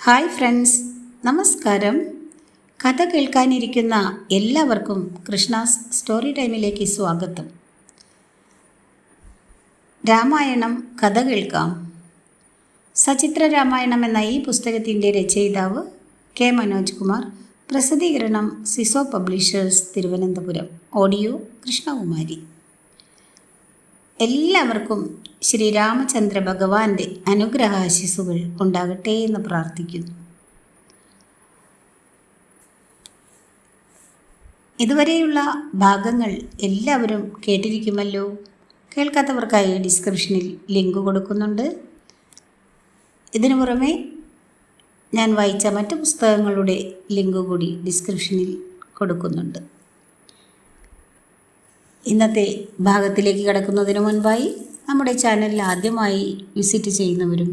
Hi friends, നമസ്കാരം. കഥ കേൾക്കാനിരിക്കുന്ന എല്ലാവർക്കും കൃഷ്ണാസ് സ്റ്റോറി ടൈമിലേക്ക് സ്വാഗതം. രാമായണം കഥ കേൾക്കാം. സചിത്ര രാമായണം എന്ന ഈ പുസ്തകത്തിൻ്റെ രചയിതാവ് കെ മനോജ് കുമാർ. പ്രസിദ്ധീകരണം സിസോ പബ്ലിഷേഴ്സ്, തിരുവനന്തപുരം. ഓഡിയോ കൃഷ്ണകുമാരി. എല്ലാവർക്കും ശ്രീരാമചന്ദ്ര ഭഗവാന്റെ അനുഗ്രഹാശിസുകൾ ഉണ്ടാകട്ടെ എന്ന് പ്രാർത്ഥിക്കുന്നു. ഇതുവരെയുള്ള ഭാഗങ്ങൾ എല്ലാവരും കേട്ടിരിക്കുമല്ലോ. കേൾക്കാത്തവർക്കായി ഡിസ്ക്രിപ്ഷനിൽ ലിങ്ക് കൊടുക്കുന്നുണ്ട്. ഇതിനു പുറമെ ഞാൻ വായിച്ച മറ്റ് പുസ്തകങ്ങളുടെ ലിങ്ക് കൂടി ഡിസ്ക്രിപ്ഷനിൽ കൊടുക്കുന്നുണ്ട്. ഇന്നത്തെ ഭാഗത്തിലേക്ക് കടക്കുന്നതിന് മുൻപായി നമ്മുടെ ചാനലിൽ ആദ്യമായി വിസിറ്റ് ചെയ്യുന്നവരും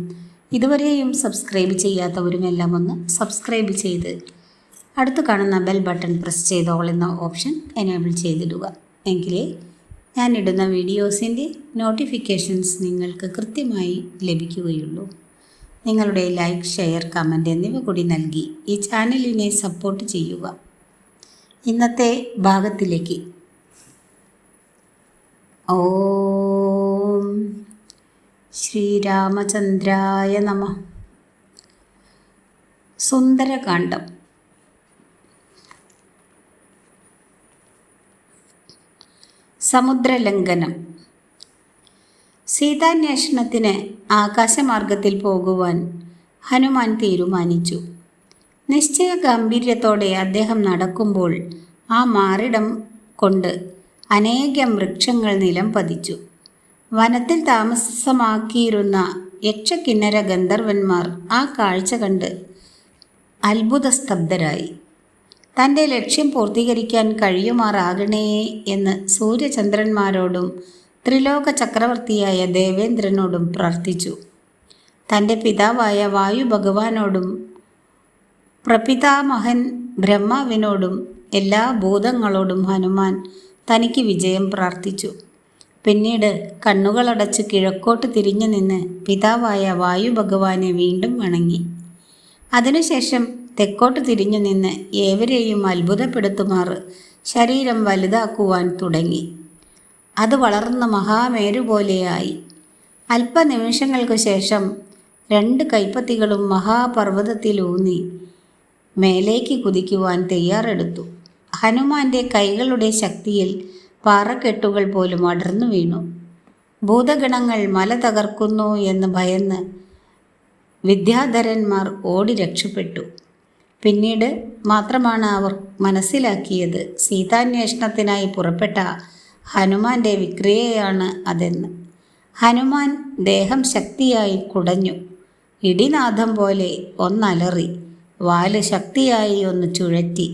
ഇതുവരെയും സബ്സ്ക്രൈബ് ചെയ്യാത്തവരും എല്ലാം ഒന്ന് സബ്സ്ക്രൈബ് ചെയ്ത് അടുത്ത് കാണുന്ന ബെൽ ബട്ടൺ പ്രസ് ചെയ്ത് ഓൾ എന്ന ഓപ്ഷൻ എനേബിൾ ചെയ്തിടുക. എങ്കിലേ ഞാനിടുന്ന വീഡിയോസിൻ്റെ നോട്ടിഫിക്കേഷൻസ് നിങ്ങൾക്ക് കൃത്യമായി ലഭിക്കുകയുള്ളൂ. നിങ്ങളുടെ ലൈക്ക്, ഷെയർ, കമൻറ്റ് എന്നിവ കൂടി നൽകി ഈ ചാനലിനെ സപ്പോർട്ട് ചെയ്യുക. ഇന്നത്തെ ഭാഗത്തിലേക്ക്. ഓം ശ്രീരാമചന്ദ്രായ നമഃ. സുന്ദരകാന്ഡം. സമുദ്രലംഘനം. സീതാന്വേഷണത്തിന് ആകാശമാർഗത്തിൽ പോകുവാൻ ഹനുമാൻ തീരുമാനിച്ചു. നിശ്ചയ ഗാംഭീര്യത്തോടെ അദ്ദേഹം നടക്കുമ്പോൾ ആ മാറിടം കൊണ്ട് അനേകം വൃക്ഷങ്ങൾ നിലം പതിച്ചു. വനത്തിൽ താമസമാക്കിയിരുന്ന യക്ഷകിന്നര ഗന്ധർവന്മാർ ആ കാഴ്ച കണ്ട് അത്ഭുതസ്തബ്ധരായി. തൻ്റെ ലക്ഷ്യം പൂർത്തീകരിക്കാൻ കഴിയുമാറാകണേ എന്ന് സൂര്യചന്ദ്രന്മാരോടും ത്രിലോക ചക്രവർത്തിയായ ദേവേന്ദ്രനോടും പ്രാർത്ഥിച്ചു. തൻ്റെ പിതാവായ വായു ഭഗവാനോടും പ്രപിതാമഹൻ ബ്രഹ്മാവിനോടും എല്ലാ ഭൂതങ്ങളോടും ഹനുമാൻ തനിക്ക് വിജയം പ്രാർത്ഥിച്ചു. പിന്നീട് കണ്ണുകളടച്ച് കിഴക്കോട്ട് തിരിഞ്ഞു നിന്ന് പിതാവായ വായു ഭഗവാനെ വീണ്ടും വണങ്ങി. അതിനുശേഷം തെക്കോട്ട് തിരിഞ്ഞു നിന്ന് ഏവരെയും അത്ഭുതപ്പെടുത്തുമാറ് ശരീരം വലുതാക്കുവാൻ തുടങ്ങി. അത് വളർന്ന മഹാമേരു പോലെയായി. അല്പനിമിഷങ്ങൾക്കു ശേഷം 2 കൈപ്പത്തികളും മഹാപർവ്വതത്തിലൂന്നി മേലേക്ക് കുതിക്കുവാൻ തയ്യാറെടുത്തു. ഹനുമാന്റെ കൈകളുടെ ശക്തിയിൽ പാറക്കെട്ടുകൾ പോലും അടർന്നു വീണു. ഭൂതഗണങ്ങൾ മല തകർക്കുന്നു എന്ന് ഭയന്ന് വിദ്യാധരന്മാർ ഓടി രക്ഷപ്പെട്ടു. പിന്നീട് മാത്രമാണ് അവർ മനസ്സിലാക്കിയത് സീതാന്വേഷണത്തിനായി പുറപ്പെട്ട ഹനുമാന്റെ വിക്രിയയാണ് അതെന്ന്. ഹനുമാൻ ദേഹം ശക്തിയായി കുടഞ്ഞു. ഇടിനാദം പോലെ ഒന്നലറി. വാല് ശക്തിയായി ഒന്ന് ചുഴറ്റി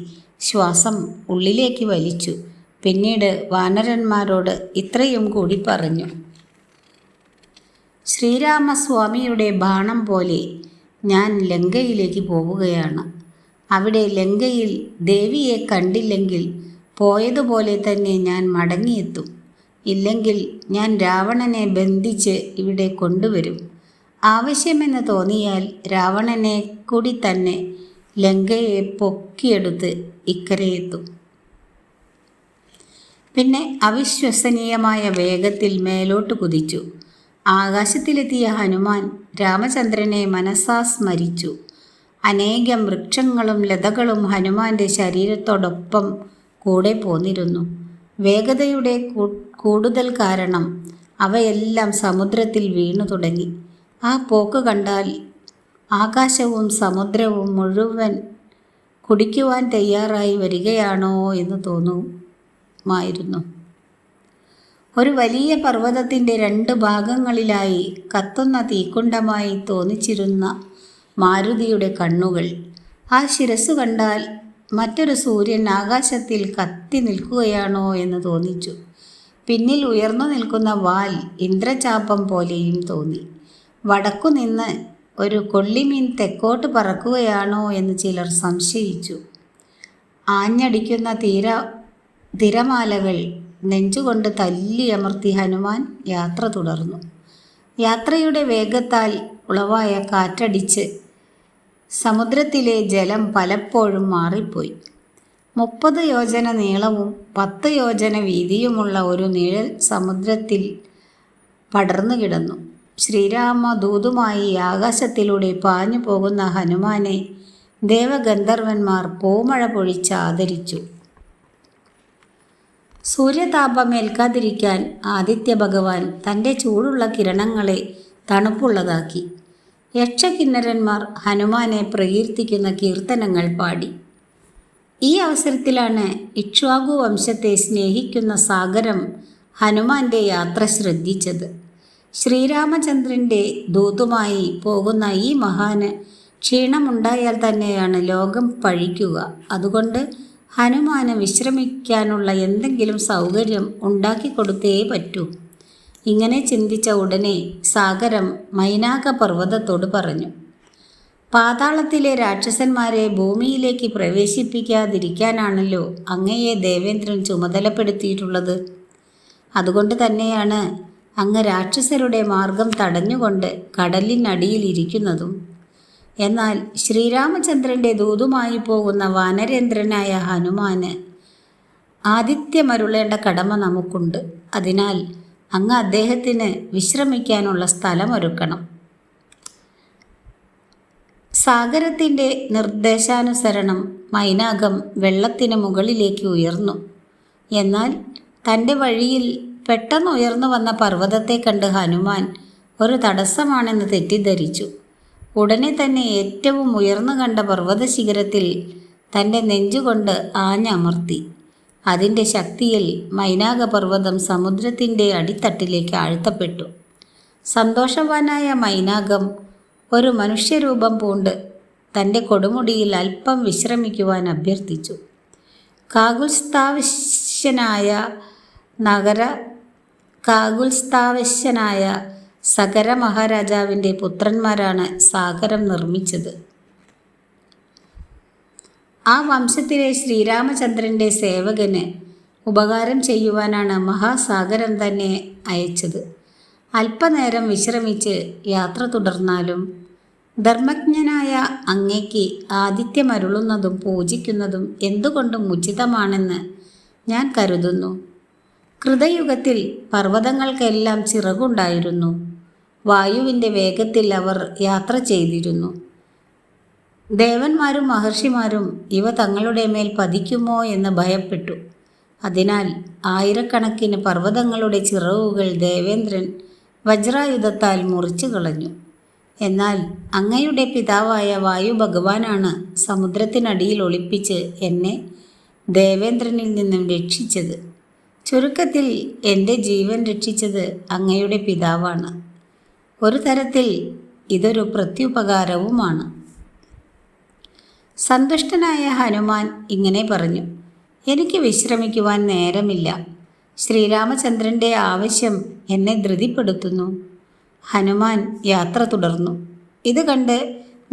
ശ്വാസം ഉള്ളിലേക്ക് വലിച്ചു. പിന്നീട് വാനരന്മാരോട് ഇത്രയും കൂടി പറഞ്ഞു: ശ്രീരാമസ്വാമിയുടെ ബാണം പോലെ ഞാൻ ലങ്കയിലേക്ക് പോവുകയാണ്. അവിടെ ലങ്കയിൽ ദേവിയെ കണ്ടില്ലെങ്കിൽ പോയതുപോലെ തന്നെ ഞാൻ മടങ്ങിയെത്തും. ഇല്ലെങ്കിൽ ഞാൻ രാവണനെ ബന്ധിച്ച് ഇവിടെ കൊണ്ടുവരും. ആവശ്യമെന്ന് തോന്നിയാൽ രാവണനെ കൂടി തന്നെ ലങ്കയെ പൊക്കിയെടുത്ത് ഇക്കരയെത്തും. പിന്നെ അവിശ്വസനീയമായ വേഗത്തിൽ മേലോട്ട് കുതിച്ചു. ആകാശത്തിലെത്തിയ ഹനുമാൻ രാമചന്ദ്രനെ മനസാ സ്മരിച്ചു. അനേകം വൃക്ഷങ്ങളും ലതകളും ഹനുമാന്റെ ശരീരത്തോടൊപ്പം കൂടെ പോന്നിരുന്നു. വേഗതയുടെ കൂടുതൽ കാരണം അവയെല്ലാം സമുദ്രത്തിൽ വീണു തുടങ്ങി. ആ പോക്ക് കണ്ടാൽ ആകാശവും സമുദ്രവും മുഴുവൻ കുടിക്കുവാൻ തയ്യാറായി വരികയാണോ എന്ന് തോന്നുമായിരുന്നു. ഒരു വലിയ പർവ്വതത്തിൻ്റെ 2 ഭാഗങ്ങളിലായി കത്തുന്ന തീക്കുണ്ടമായി തോന്നിച്ചിരുന്ന മാരുതിയുടെ കണ്ണുകൾ. ആ ശിരസ്സു കണ്ടാൽ മറ്റൊരു സൂര്യൻ ആകാശത്തിൽ കത്തി നിൽക്കുകയാണോ എന്ന് തോന്നിച്ചു. പിന്നിൽ ഉയർന്നു നിൽക്കുന്ന വാൽ ഇന്ദ്രചാപം പോലെയും തോന്നി. വടക്കുനിന്ന് ഒരു കൊള്ളിമീൻ തെക്കോട്ട് പറക്കുകയാണോ എന്ന് ചിലർ സംശയിച്ചു. ആഞ്ഞടിക്കുന്ന തിരമാലകൾ നെഞ്ചുകൊണ്ട് തല്ലിയമർത്തി ഹനുമാൻ യാത്ര തുടർന്നു. യാത്രയുടെ വേഗത്താൽ ഉളവായ കാറ്റടിച്ച് സമുദ്രത്തിലെ ജലം പലപ്പോഴും മാറിപ്പോയി. 30 യോജന നീളവും 10 യോജന വീതിയുമുള്ള ഒരു നിഴൽ സമുദ്രത്തിൽ പടർന്നു കിടന്നു. ശ്രീരാമദൂതുമായി ആകാശത്തിലൂടെ പാഞ്ഞു പോകുന്ന ഹനുമാനെ ദേവഗന്ധർവന്മാർ പൂമഴ പൊഴിച്ച് ആദരിച്ചു. സൂര്യതാപമേൽക്കാതിരിക്കാൻ ആദിത്യ ഭഗവാൻ തൻ്റെ ചൂടുള്ള കിരണങ്ങളെ തണുപ്പുള്ളതാക്കി. യക്ഷകിന്നരന്മാർ ഹനുമാനെ പ്രകീർത്തിക്കുന്ന കീർത്തനങ്ങൾ പാടി. ഈ അവസരത്തിലാണ് ഇക്ഷ്വാകു വംശത്തെ സ്നേഹിക്കുന്ന സാഗരം ഹനുമാന്റെ യാത്ര ശ്രദ്ധിച്ചത്. ശ്രീരാമചന്ദ്രൻ്റെ ദൂതുമായി പോകുന്ന ഈ മഹാന് ക്ഷീണമുണ്ടായാൽ തന്നെയാണ് ലോകം പഴിക്കുക. അതുകൊണ്ട് ഹനുമാന് വിശ്രമിക്കാനുള്ള എന്തെങ്കിലും സൗകര്യം ഉണ്ടാക്കിക്കൊടുത്തേ പറ്റൂ. ഇങ്ങനെ ചിന്തിച്ച ഉടനെ സാഗരം മൈനാക പർവ്വതത്തോട് പറഞ്ഞു, പാതാളത്തിലെ രാക്ഷസന്മാരെ ഭൂമിയിലേക്ക് പ്രവേശിപ്പിക്കാതിരിക്കാനാണല്ലോ അങ്ങയെ ദേവേന്ദ്രൻ ചുമതലപ്പെടുത്തിയിട്ടുള്ളത്. അതുകൊണ്ട് തന്നെയാണ് അങ്ങ് രാക്ഷസരുടെ മാർഗം തടഞ്ഞുകൊണ്ട് കടലിനടിയിലിരിക്കുന്നതും. എന്നാൽ ശ്രീരാമചന്ദ്രൻ്റെ ദൂതുമായി പോകുന്ന വാനരേന്ദ്രനായ ഹനുമാന് ആതിഥ്യമരുളേണ്ട കടമ നമുക്കുണ്ട്. അതിനാൽ അങ്ങ് അദ്ദേഹത്തിന് വിശ്രമിക്കാനുള്ള സ്ഥലമൊരുക്കണം. സാഗരത്തിൻ്റെ നിർദ്ദേശാനുസരണം മൈനാകം വെള്ളത്തിന് മുകളിലേക്ക് ഉയർന്നു. എന്നാൽ തൻ്റെ വഴിയിൽ പെട്ടെന്ന് ഉയർന്നു വന്ന പർവ്വതത്തെ കണ്ട് ഹനുമാൻ ഒരു തടസ്സമാണെന്ന് തെറ്റിദ്ധരിച്ചു. ഉടനെ തന്നെ ഏറ്റവും ഉയർന്നു കണ്ട പർവ്വത ശിഖരത്തിൽ തൻ്റെ നെഞ്ചുകൊണ്ട് ആഞ്ഞമർത്തി. അതിൻ്റെ ശക്തിയിൽ മൈനാകപർവ്വതം സമുദ്രത്തിൻ്റെ അടിത്തട്ടിലേക്ക് ആഴ്ത്തപ്പെട്ടു. സന്തോഷവാനായ മൈനാകം ഒരു മനുഷ്യരൂപം പൂണ്ട് തൻ്റെ കൊടുമുടിയിൽ അല്പം വിശ്രമിക്കുവാൻ അഭ്യർത്ഥിച്ചു. കാകുൽസ്ഥാവശ്യനായ സഗര മഹാരാജാവിൻ്റെ പുത്രന്മാരാണ് സാഗരം നിർമ്മിച്ചത്. ആ വംശത്തിലെ ശ്രീരാമചന്ദ്രൻ്റെ സേവകന് ഉപകാരം ചെയ്യുവാനാണ് മഹാസാഗരം തന്നെ അയച്ചത്. അല്പനേരം വിശ്രമിച്ച് യാത്ര തുടർന്നാലും ധർമ്മജ്ഞനായ അങ്ങയ്ക്ക് ആതിഥ്യമരുളുന്നതും പൂജിക്കുന്നതും എന്തുകൊണ്ടും ഉചിതമാണെന്ന് ഞാൻ കരുതുന്നു. കൃതയുഗത്തിൽ പർവ്വതങ്ങൾക്കെല്ലാം ചിറകുണ്ടായിരുന്നു. വായുവിൻ്റെ വേഗത്തിൽ അവർ യാത്ര ചെയ്തിരുന്നു. ദേവന്മാരും മഹർഷിമാരും ഇവ തങ്ങളുടെ മേൽ പതിക്കുമോ എന്ന് ഭയപ്പെട്ടു. അതിനാൽ ആയിരക്കണക്കിന് പർവ്വതങ്ങളുടെ ചിറകുകൾ ദേവേന്ദ്രൻ വജ്രായുധത്താൽ മുറിച്ചു കളഞ്ഞു. എന്നാൽ അങ്ങയുടെ പിതാവായ വായു ഭഗവാനാണ് സമുദ്രത്തിനടിയിൽ ഒളിപ്പിച്ച് എന്നെ ദേവേന്ദ്രനിൽ നിന്നും രക്ഷിച്ചത്. ചുരുക്കത്തിൽ എൻ്റെ ജീവൻ രക്ഷിച്ചത് അങ്ങയുടെ പിതാവാണ്. ഒരു തരത്തിൽ ഇതൊരു പ്രത്യുപകാരവുമാണ്. സന്തുഷ്ടനായ ഹനുമാൻ ഇങ്ങനെ പറഞ്ഞു, എനിക്ക് വിശ്രമിക്കുവാൻ നേരമില്ല. ശ്രീരാമചന്ദ്രൻ്റെ ആവശ്യം എന്നെ ധൃതിപ്പെടുത്തുന്നു. ഹനുമാൻ യാത്ര തുടർന്നു. ഇത് കണ്ട്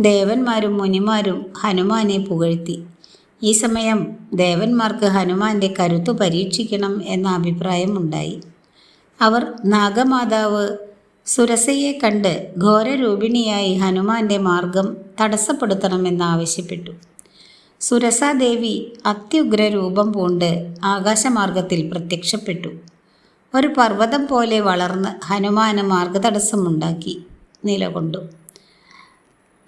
ദേവന്മാരും മുനിമാരും ഹനുമാനെ പുകഴ്ത്തി. ഈ സമയം ദേവന്മാർക്ക് ഹനുമാന്റെ കരുത്തു പരീക്ഷിക്കണം എന്ന അഭിപ്രായമുണ്ടായി. അവർ നാഗമാതാവ് സുരസയെ കണ്ട് ഘോരരൂപിണിയായി ഹനുമാന്റെ മാർഗം തടസ്സപ്പെടുത്തണമെന്നാവശ്യപ്പെട്ടു. സുരസാദേവി അത്യുഗ്ര രൂപം പൂണ്ട് ആകാശമാർഗത്തിൽ പ്രത്യക്ഷപ്പെട്ടു. ഒരു പർവ്വതം പോലെ വളർന്ന് ഹനുമാന് മാർഗതടസ്സമുണ്ടാക്കി നിലകൊണ്ടു.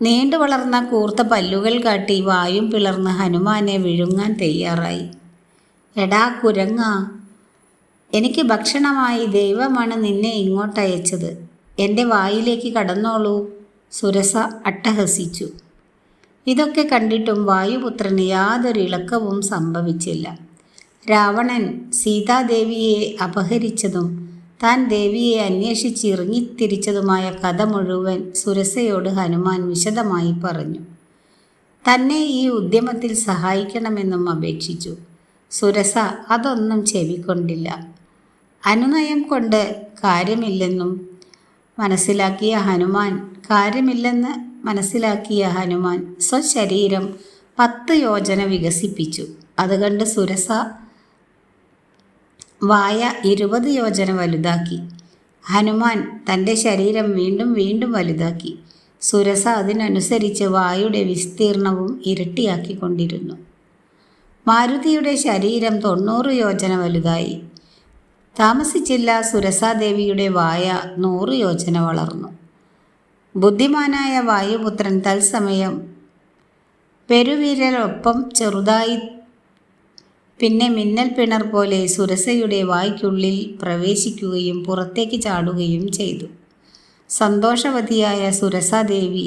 നീണ്ടു വളർന്ന കൂർത്ത പല്ലുകൾ കാട്ടി വായും പിളർന്ന് ഹനുമാനെ വിഴുങ്ങാൻ തയ്യാറായി. എടാ കുരങ്ങ, എനിക്ക് ഭക്ഷണമായി ദൈവമാണ് നിന്നെ ഇങ്ങോട്ടയച്ചത്. എൻ്റെ വായിലേക്ക് കടന്നോളൂ, സുരസ അട്ടഹസിച്ചു. ഇതൊക്കെ കണ്ടിട്ടും വായുപുത്രന് യാതൊരു ഇളക്കവും സംഭവിച്ചില്ല. രാവണൻ സീതാദേവിയെ അപഹരിച്ചതും താൻ ദേവിയെ അന്വേഷിച്ച് ഇറങ്ങിത്തിരിച്ചതുമായ കഥ മുഴുവൻ സുരസയോട് ഹനുമാൻ വിശദമായി പറഞ്ഞു. തന്നെ ഈ ഉദ്യമത്തിൽ സഹായിക്കണമെന്നും അപേക്ഷിച്ചു. സുരസ അതൊന്നും ചെവിക്കൊണ്ടില്ല. അനുനയം കൊണ്ട് കാര്യമില്ലെന്ന് മനസ്സിലാക്കിയ ഹനുമാൻ സ്വശരീരം 10 യോജന വികസിപ്പിച്ചു. അതുകണ്ട് സുരസ വായ 20 യോജന വലുതാക്കി. ഹനുമാൻ തൻ്റെ ശരീരം വീണ്ടും വലുതാക്കി. സുരസ അതിനനുസരിച്ച് വായുടെ വിസ്തീർണവും ഇരട്ടിയാക്കിക്കൊണ്ടിരുന്നു. മാരുതിയുടെ ശരീരം 90 യോജന വലുതായി. താമസിച്ചില്ല, സുരസാദേവിയുടെ വായ 100 യോജന വളർന്നു. ബുദ്ധിമാനായ വായുപുത്രൻ തത്സമയം പെരുവിരലൊപ്പം ചെറുതായി, പിന്നെ മിന്നൽ പിണർ പോലെ സുരസയുടെ വായ്ക്കുള്ളിൽ പ്രവേശിക്കുകയും പുറത്തേക്ക് ചാടുകയും ചെയ്തു. സന്തോഷവതിയായ സുരസാദേവി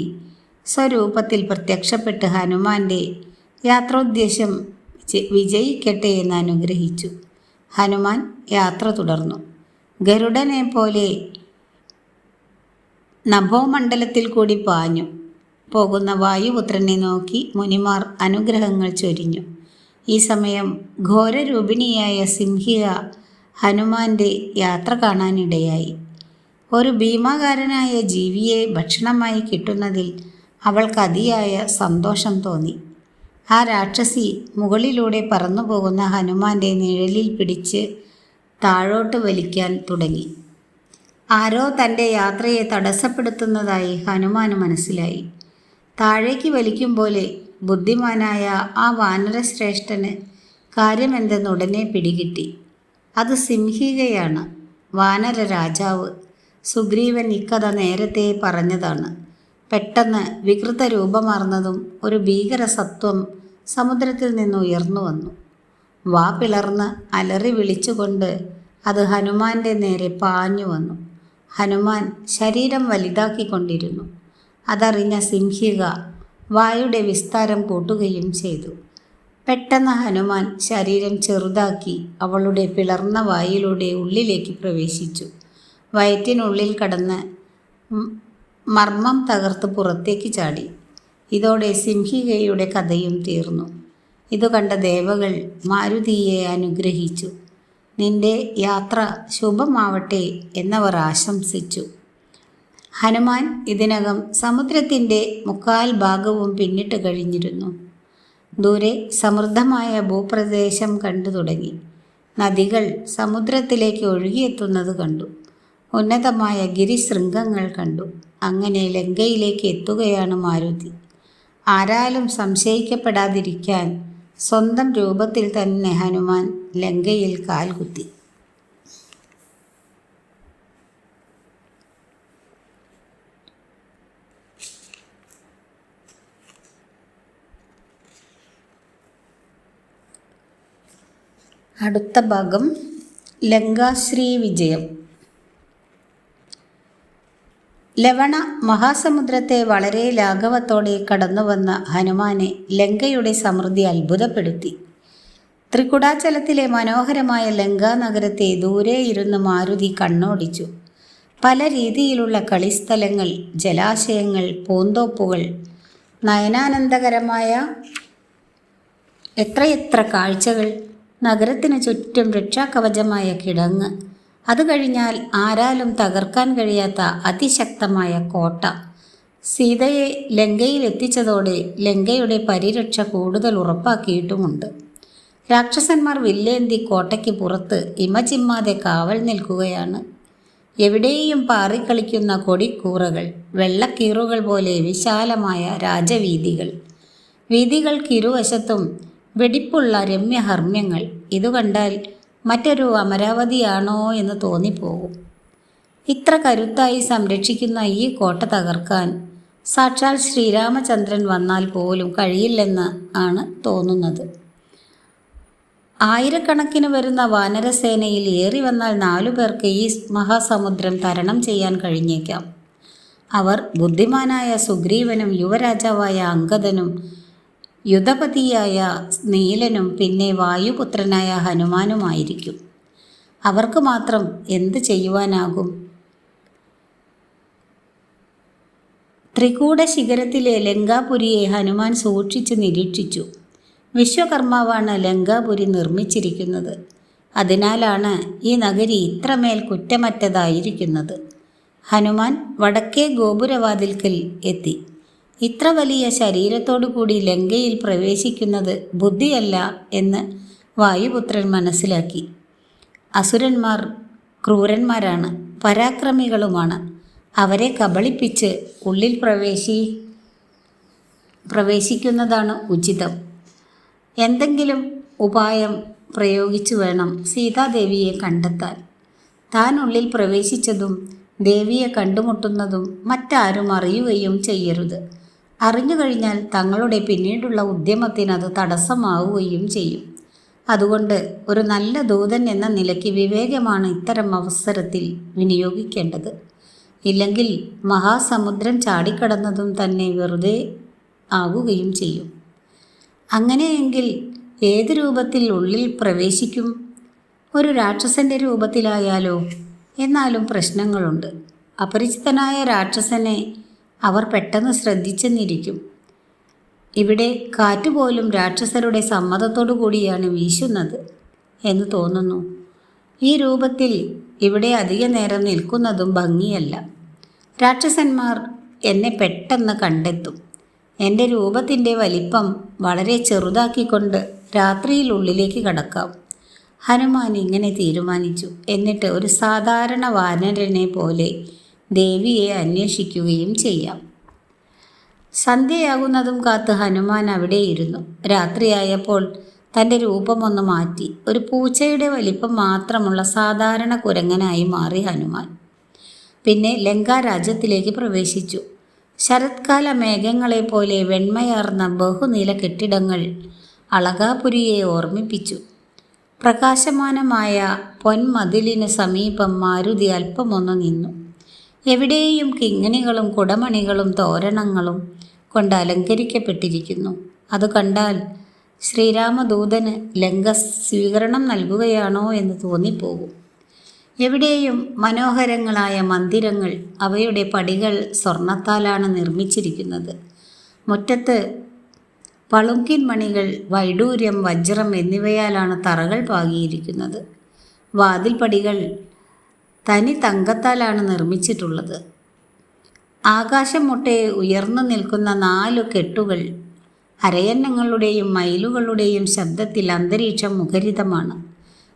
സ്വരൂപത്തിൽ പ്രത്യക്ഷപ്പെട്ട് ഹനുമാന്റെ യാത്രോദ്ദേശം വിജയിക്കട്ടെ എന്ന് അനുഗ്രഹിച്ചു. ഹനുമാൻ യാത്ര തുടർന്നു. ഗരുഡനെ പോലെ നഭോമണ്ഡലത്തിൽ കൂടി പാഞ്ഞു പോകുന്ന വായുപുത്രനെ നോക്കി മുനിമാർ അനുഗ്രഹങ്ങൾ ചൊരിഞ്ഞു. ഈ സമയം ഘോരരൂപിണിയായ സിംഹിക ഹനുമാന്റെ യാത്ര കാണാനിടയായി. ഒരു ഭീമാകാരനായ ജീവിയെ ഭക്ഷണമായി കിട്ടുന്നതിൽ അവൾക്ക് അതിയായ സന്തോഷം തോന്നി. ആ രാക്ഷസി മുകളിലൂടെ പറന്നു പോകുന്ന ഹനുമാന്റെ നിഴലിൽ പിടിച്ച് താഴോട്ട് വലിക്കാൻ തുടങ്ങി. ആരോ തൻ്റെ യാത്രയെ തടസ്സപ്പെടുത്തുന്നതായി ഹനുമാന് മനസ്സിലായി. താഴേക്ക് വലിക്കും പോലെ ബുദ്ധിമാനായ ആ വാനരശ്രേഷ്ഠന് കാര്യമെന്തെന്ന് ഉടനെ പിടികിട്ടി. അത് സിംഹികയാണ്, വാനര രാജാവ്. സുഗ്രീവൻ ഇക്കഥ നേരത്തെ പറഞ്ഞതാണ്. പെട്ടെന്ന് വികൃത രൂപമാർന്നതും ഒരു ഭീകരസത്വം സമുദ്രത്തിൽ നിന്ന് ഉയർന്നു വന്നു. വാ പിളർന്ന് അലറി വിളിച്ചുകൊണ്ട് അത് ഹനുമാന്റെ നേരെ പാഞ്ഞു വന്നു. ഹനുമാൻ ശരീരം വലുതാക്കിക്കൊണ്ടിരുന്നു. അതറിഞ്ഞ സിംഹിക വായുടെ വിസ്താരം കൂട്ടുകയും ചെയ്തു. പെട്ടെന്ന് ഹനുമാൻ ശരീരം ചെറുതാക്കി അവളുടെ പിളർന്ന വായിലൂടെ ഉള്ളിലേക്ക് പ്രവേശിച്ചു. വയറ്റിനുള്ളിൽ കടന്ന് മർമ്മം തകർത്ത് പുറത്തേക്ക് ചാടി. ഇതോടെ സിംഹികയുടെ കഥയും തീർന്നു. ഇതു കണ്ട ദേവകൾ മാരുതിയെ അനുഗ്രഹിച്ചു. നിന്റെ യാത്ര ശുഭമാവട്ടെ എന്നവർ ആശംസിച്ചു. ഹനുമാൻ ഇതിനകം സമുദ്രത്തിൻ്റെ 3/4 ഭാഗവും പിന്നിട്ട് കഴിഞ്ഞിരുന്നു. ദൂരെ സമൃദ്ധമായ ഭൂപ്രദേശം കണ്ടു തുടങ്ങി. നദികൾ സമുദ്രത്തിലേക്ക് ഒഴുകിയെത്തുന്നത് കണ്ടു. ഉന്നതമായ ഗിരിശൃംഗങ്ങൾ കണ്ടു. അങ്ങനെ ലങ്കയിലേക്ക് എത്തുകയാണ് മാരുതി. ആരാലും സംശയിക്കപ്പെടാതിരിക്കാൻ സ്വന്തം രൂപത്തിൽ തന്നെ ഹനുമാൻ ലങ്കയിൽ കാൽകുത്തി. അടുത്ത ഭാഗം ലങ്കാശ്രീ വിജയം. ലവണ മഹാസമുദ്രത്തെ വളരെ ലാഘവത്തോടെ കടന്നുവന്ന ഹനുമാനെ ലങ്കയുടെ സമൃദ്ധി അത്ഭുതപ്പെടുത്തി. ത്രികുടാചലത്തിലെ മനോഹരമായ ലങ്കാനഗരത്തെ ദൂരെ ഇരുന്ന് മാരുതി കണ്ണോടിച്ചു. പല രീതിയിലുള്ള കളിസ്ഥലങ്ങൾ, ജലാശയങ്ങൾ, പൂന്തോപ്പുകൾ, നയനാനന്ദകരമായ എത്രയെത്ര കാഴ്ചകൾ. നഗരത്തിനു ചുറ്റും രക്ഷാകവചമായ കിടങ്ങ്, അത് കഴിഞ്ഞാൽ ആരാലും തകർക്കാൻ കഴിയാത്ത അതിശക്തമായ കോട്ട. സീതയെ ലങ്കയിൽ എത്തിച്ചതോടെ ലങ്കയുടെ പരിരക്ഷ കൂടുതൽ ഉറപ്പാക്കിയിട്ടുമുണ്ട്. രാക്ഷസന്മാർ വില്ലേന്തി കോട്ടയ്ക്ക് പുറത്ത് ഇമചിമ്മാതെ കാവൽ നിൽക്കുകയാണ്. എവിടെയും പാറിക്കളിക്കുന്ന കൊടിക്കൂറകൾ, വെള്ളക്കീറുകൾ പോലെ വിശാലമായ രാജവീഥികൾ. വീഥികൾക്കിരുവശത്തും വെടിപ്പുള്ള രമ്യഹർമ്മ്യങ്ങൾ. ഇതു കണ്ടാൽ മറ്റൊരു അമരാവതിയാണോ എന്ന് തോന്നിപ്പോകും. ഇത്ര കരുത്തായി സംരക്ഷിക്കുന്ന ഈ കോട്ട തകർക്കാൻ സാക്ഷാൽ ശ്രീരാമചന്ദ്രൻ വന്നാൽ പോലും കഴിയില്ലെന്ന് ആണ് തോന്നുന്നത്. ആയിരക്കണക്കിന് വരുന്ന വാനരസേനയിൽ ഏറി വന്നാൽ 4 പേർക്ക് ഈ മഹാസമുദ്രം തരണം ചെയ്യാൻ കഴിഞ്ഞേക്കാം. അവർ ബുദ്ധിമാനായ സുഗ്രീവനും യുവരാജാവായ അംഗദനും യുധപതിയായ നീലനും പിന്നെ വായുപുത്രനായ ഹനുമാനുമായിരിക്കും. അവർക്ക് മാത്രം എന്ത് ചെയ്യുവാനാകും? ത്രികൂട ശിഖരത്തിലെ ലങ്കാപുരിയെ ഹനുമാൻ സൂക്ഷിച്ച് നിരീക്ഷിച്ചു. വിശ്വകർമാവാണ് ലങ്കാപുരി നിർമ്മിച്ചിരിക്കുന്നത്. അതിനാലാണ് ഈ നഗരി ഇത്രമേൽ കുറ്റമറ്റതായിരിക്കുന്നത്. ഹനുമാൻ വടക്കേ ഗോപുരവാതിൽക്കൽ എത്തി. ഇത്ര വലിയ ശരീരത്തോടു കൂടി ലങ്കയിൽ പ്രവേശിക്കുന്നത് ബുദ്ധിയല്ല എന്ന് വായുപുത്രൻ മനസ്സിലാക്കി. അസുരന്മാർ ക്രൂരന്മാരാണ്, പരാക്രമികളുമാണ്. അവരെ കബളിപ്പിച്ച് ഉള്ളിൽ പ്രവേശിക്കുന്നതാണ് ഉചിതം. എന്തെങ്കിലും ഉപായം പ്രയോഗിച്ചു വേണം സീതാദേവിയെ കണ്ടെത്താൻ. താൻ ഉള്ളിൽ പ്രവേശിച്ചതും ദേവിയെ കണ്ടുമുട്ടുന്നതും മറ്റാരും അറിയുകയും ചെയ്യരുത്. അറിഞ്ഞു കഴിഞ്ഞാൽ തങ്ങളുടെ പിന്നീടുള്ള ഉദ്യമത്തിന് അത് തടസ്സമാവുകയും ചെയ്യും. അതുകൊണ്ട് ഒരു നല്ല ദൂതൻ എന്ന നിലയ്ക്ക് വിവേകമാണ് ഇത്തരം അവസരത്തിൽ വിനിയോഗിക്കേണ്ടത്. ഇല്ലെങ്കിൽ മഹാസമുദ്രം ചാടിക്കടന്നതും തന്നെ വെറുതെ ആകുകയും ചെയ്യും. അങ്ങനെയെങ്കിൽ ഏത് രൂപത്തിൽ ഉള്ളിൽ പ്രവേശിക്കും? ഒരു രാക്ഷസന്റെ രൂപത്തിലായാലോ? എന്നാലും പ്രശ്നങ്ങളുണ്ട്. അപരിചിതനായ രാക്ഷസനെ അവർ പെട്ടെന്ന് ശ്രദ്ധിച്ചെന്നിരിക്കും. ഇവിടെ കാറ്റുപോലും രാക്ഷസരുടെ സമ്മതത്തോടു കൂടിയാണ് വീശുന്നത് എന്ന് തോന്നുന്നു. ഈ രൂപത്തിൽ ഇവിടെ അധിക നേരം നിൽക്കുന്നതും ഭംഗിയല്ല. രാക്ഷസന്മാർ എന്നെ പെട്ടെന്ന് കണ്ടെത്തും. എൻ്റെ രൂപത്തിൻ്റെ വലിപ്പം വളരെ ചെറുതാക്കിക്കൊണ്ട് രാത്രിയിൽ ഉള്ളിലേക്ക് കടക്കാം. ഹനുമാൻ ഇങ്ങനെ തീരുമാനിച്ചു. എന്നിട്ട് ഒരു സാധാരണ വാനരനെ പോലെ ദേവിയെ അന്വേഷിക്കുകയും ചെയ്യാം. സന്ധ്യയാകുന്നതും കാത്ത് ഹനുമാൻ അവിടെയിരുന്നു. രാത്രിയായപ്പോൾ തൻ്റെ രൂപമൊന്ന് മാറ്റി ഒരു പൂച്ചയുടെ വലിപ്പം മാത്രമുള്ള സാധാരണ കുരങ്ങനായി മാറി ഹനുമാൻ. പിന്നെ ലങ്കാരാജ്യത്തിലേക്ക് പ്രവേശിച്ചു. ശരത്കാല മേഘങ്ങളെപ്പോലെ വെണ്മയാർന്ന ബഹുനില കെട്ടിടങ്ങൾ അളകാപുരിയെ ഓർമ്മിപ്പിച്ചു. പ്രകാശമാനമായ പൊന്മതിലിന് സമീപം മാരുതി അല്പമൊന്ന് നിന്നു. എവിടെയും കിങ്ങിണികളും കുടമണികളും തോരണങ്ങളും കൊണ്ട് അലങ്കരിക്കപ്പെട്ടിരിക്കുന്നു. അത് കണ്ടാൽ ശ്രീരാമദൂതന് ലങ്ക സ്വീകരണം നൽകുകയാണോ എന്ന് തോന്നിപ്പോകും. എവിടെയും മനോഹരങ്ങളായ മന്ദിരങ്ങൾ. അവയുടെ പടികൾ സ്വർണത്താലാണ് നിർമ്മിച്ചിരിക്കുന്നത്. മുറ്റത്ത് പളുങ്കിൻ മണികൾ, വൈഡൂര്യം, വജ്രം എന്നിവയാലാണ് തറകൾ പാകിയിരിക്കുന്നത്. വാതിൽപ്പടികൾ തനി തങ്കത്താലാണ് നിർമ്മിച്ചിട്ടുള്ളത്. ആകാശം മുട്ടെ ഉയർന്നു നിൽക്കുന്ന 4 കെട്ടുകൾ. അരയന്നങ്ങളുടെയും മയിലുകളുടെയും ശബ്ദത്തിൽ അന്തരീക്ഷം മുഖരിതമാണ്.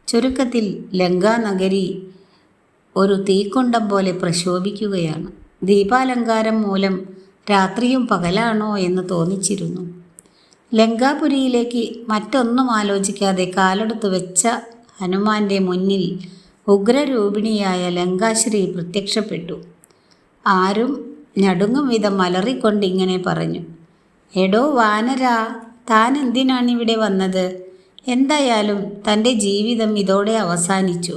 ചുരുക്കത്തിൽ ലങ്കാനഗരി ഒരു തീക്കുണ്ടം പോലെ പ്രശോഭിക്കുകയാണ്. ദീപാലങ്കാരം മൂലം രാത്രിയും പകലാണോ എന്ന് തോന്നിച്ചിരുന്നു. ലങ്കാപുരിയിലേക്ക് മറ്റൊന്നും ആലോചിക്കാതെ കാലെടുത്ത് വെച്ച ഹനുമാന്റെ മുന്നിൽ ഉഗ്രരൂപിണിയായ ലങ്കാശ്രീ പ്രത്യക്ഷപ്പെട്ടു. ആരും ഞടുങ്ങും വിധം അലറിക്കൊണ്ടിങ്ങനെ പറഞ്ഞു: എടോ വാനരാ, താൻ എന്തിനാണിവിടെ വന്നത്? എന്തായാലും തൻ്റെ ജീവിതം ഇതോടെ അവസാനിച്ചു.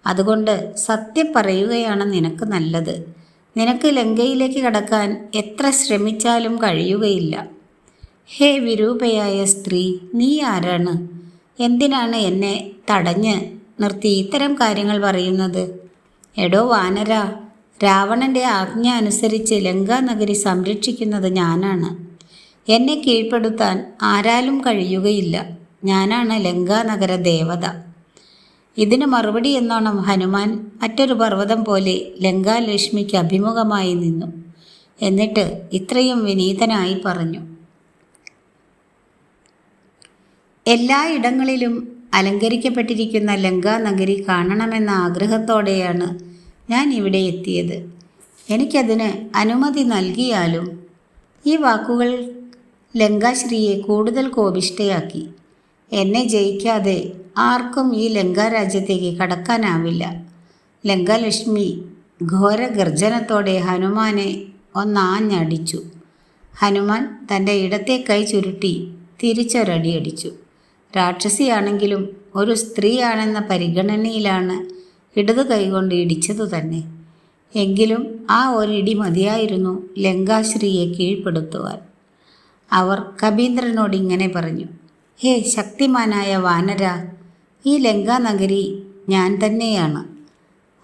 അതുകൊണ്ട് സത്യം പറയുകയാണ് നിനക്ക് നല്ലത്. നിനക്ക് ലങ്കയിലേക്ക് കടക്കാൻ എത്ര ശ്രമിച്ചാലും കഴിയുകയില്ല. ഹേ വിരൂപയായ സ്ത്രീ, നീ ആരാണ്? എന്തിനാണ് എന്നെ തടഞ്ഞ് നിർത്തി ഇത്തരം കാര്യങ്ങൾ പറയുന്നത്? എടോ വാനര, രാവണൻ്റെ ആജ്ഞ അനുസരിച്ച് ലങ്കാനഗരി സംരക്ഷിക്കുന്നത് ഞാനാണ്. എന്നെ കീഴ്പ്പെടുത്താൻ ആരാലും കഴിയുകയില്ല. ഞാനാണ് ലങ്കാനഗര ദേവത. ഇതിന് മറുപടി എന്നോണം ഹനുമാൻ മറ്റൊരു പർവ്വതം പോലെ ലങ്കാലക്ഷ്മിക്ക് അഭിമുഖമായി നിന്നു. എന്നിട്ട് ഇത്രയും വിനീതനായി പറഞ്ഞു: എല്ലായിടങ്ങളിലും അലങ്കരിക്കപ്പെട്ടിരിക്കുന്ന ലങ്കാനഗരി കാണണമെന്ന ആഗ്രഹത്തോടെയാണ് ഞാൻ ഇവിടെ എത്തിയത്. എനിക്കതിന് അനുമതി നൽകിയാലും. ഈ വാക്കുകൾ ലങ്കാശ്രീയെ കൂടുതൽ കോപിഷ്ഠയാക്കി. എന്നെ ജയിക്കാതെ ആർക്കും ഈ ലങ്കാരാജ്യത്തേക്ക് കടക്കാനാവില്ല. ലങ്കാലക്ഷ്മി ഘോരഗർജനത്തോടെ ഹനുമാനെ ഒന്നാഞ്ഞടിച്ചു. ഹനുമാൻ തൻ്റെ ഇടത്തെ കൈ ചുരുട്ടി തിരിച്ചൊരടിയടിച്ചു. രാക്ഷസിയാണെങ്കിലും ഒരു സ്ത്രീയാണെന്ന പരിഗണനയിലാണ് ഇടതു കൈകൊണ്ട് ഇടിച്ചതു തന്നെ. എങ്കിലും ആ ഒരിടി മതിയായിരുന്നു ലങ്കാശ്രീയെ കീഴ്പ്പെടുത്തുവാൻ. അവർ കബീന്ദ്രനോട് ഇങ്ങനെ പറഞ്ഞു: ഹേ ശക്തിമാനായ വാനര, ഈ ലങ്കാനഗരി ഞാൻ തന്നെയാണ്.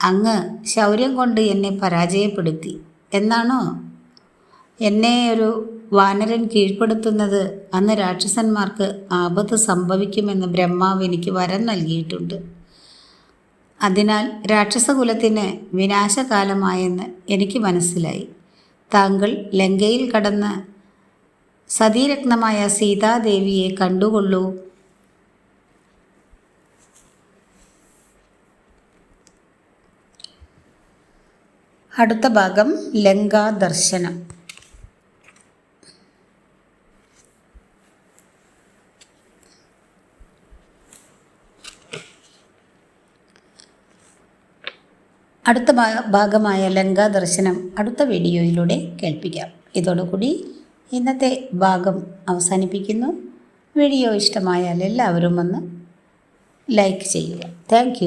അങ്ങ് ശൗര്യം കൊണ്ട് എന്നെ പരാജയപ്പെടുത്തി എന്നാണോ എന്നെ ഒരു വാനരൻ കീഴ്പ്പെടുത്തുന്നത്? അന്ന് രാക്ഷസന്മാർക്ക് ആപത്ത് സംഭവിക്കുമെന്ന് ബ്രഹ്മാവ് എനിക്ക് വരം നൽകിയിട്ടുണ്ട്. അതിനാൽ രാക്ഷസകുലത്തിന് വിനാശകാലമായെന്ന് എനിക്ക് മനസ്സിലായി. താങ്കൾ ലങ്കയിൽ കടന്ന് സതീരത്നമായ സീതാദേവിയെ കണ്ടുകൊള്ളൂ. അടുത്ത ഭാഗം ലങ്കാ ദർശനം. അടുത്ത ഭാഗമായ ലങ്കാ ദർശനം അടുത്ത വീഡിയോയിലൂടെ കേൾപ്പിക്കാം. ഇതോടുകൂടി ഇന്നത്തെ ഭാഗം അവസാനിപ്പിക്കുന്നു. വീഡിയോ ഇഷ്ടമായാൽ എല്ലാവരും ഒന്ന് ലൈക്ക് ചെയ്യുക. താങ്ക്